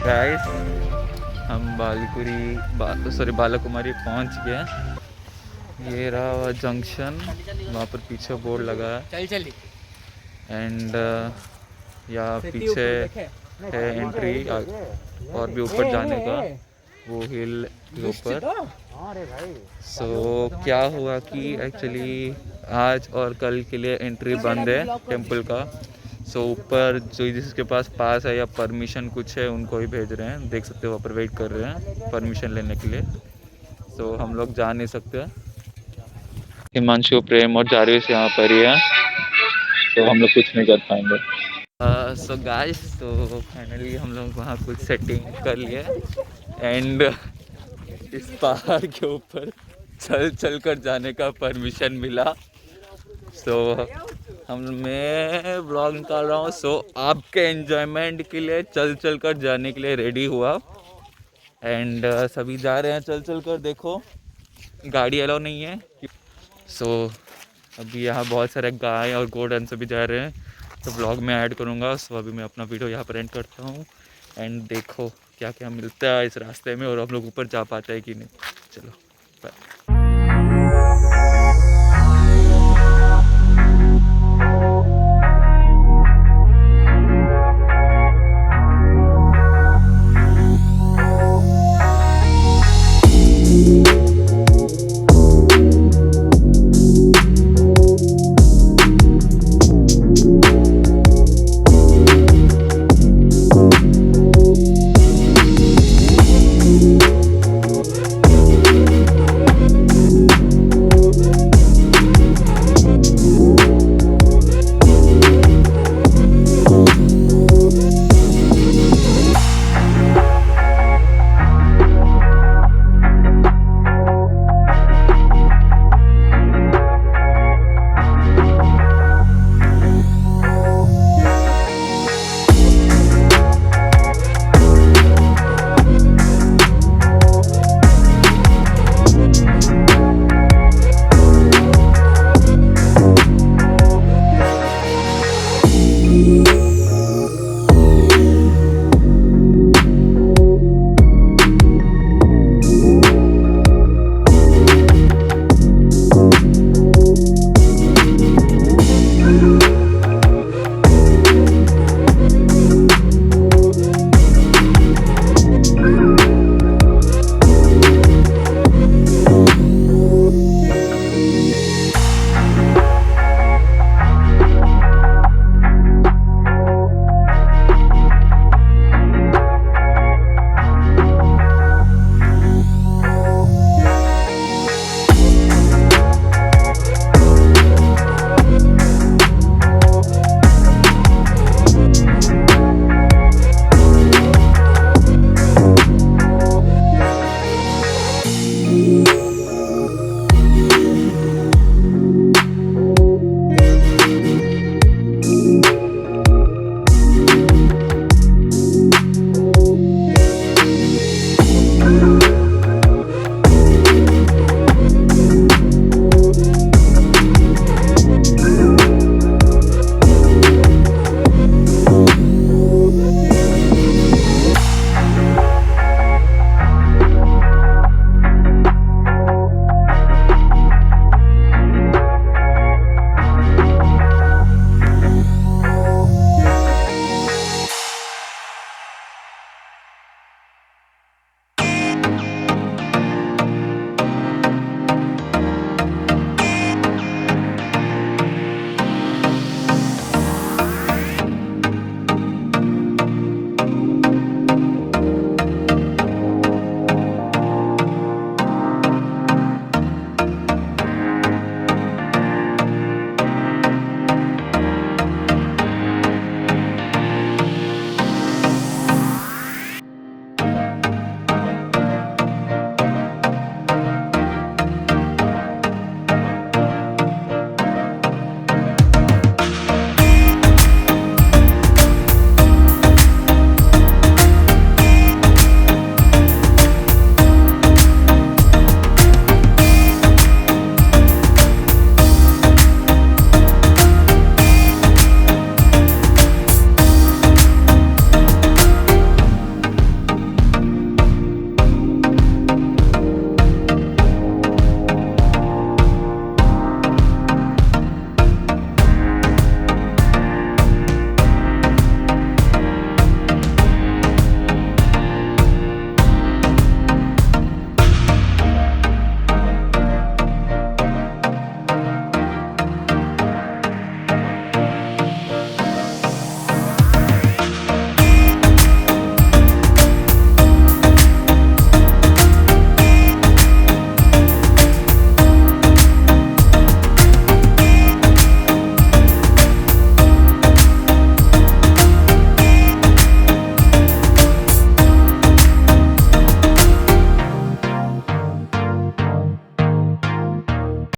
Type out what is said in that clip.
Guys हम बालाकुमारी पहुंच गए। ये रहा वह जंक्शन, वहाँ पर पीछे बोर्ड लगा है एंड यहाँ पीछे है एंट्री और भी ऊपर जाने का, वो हिल के ऊपर। सो क्या हुआ कि एक्चुअली आज और कल के लिए एंट्री बंद है टेंपल का। सो ऊपर जो जिसके पास पास है या परमिशन कुछ है उनको ही भेज रहे हैं, देख सकते हो वहाँ पर वेट कर रहे हैं परमिशन लेने के लिए। सो हम लोग जा नहीं सकते। हिमांशु, प्रेम और जारवेश यहाँ पर ही है, तो हम लोग कुछ नहीं कर पाएंगे। सो गाइस, तो फाइनली हम लोग वहाँ कुछ सेटिंग कर लिए एंड इस पहाड़ के ऊपर चल कर जाने का परमिशन मिला। सो मैं ब्लॉग निकाल रहा हूँ। सो आपके एंजॉयमेंट के लिए चल कर जाने के लिए रेडी हुआ एंड सभी जा रहे हैं चल कर। देखो गाड़ी अलाउ नहीं है। सो अभी यहाँ बहुत सारे गाय और घोड़े सभी जा रहे हैं, तो ब्लॉग में ऐड करूँगा। सो अभी मैं अपना वीडियो यहाँ पर एंड करता हूँ एंड देखो क्या क्या मिलता है इस रास्ते में और हम लोग ऊपर जा पाते हैं कि नहीं। चलो बाय।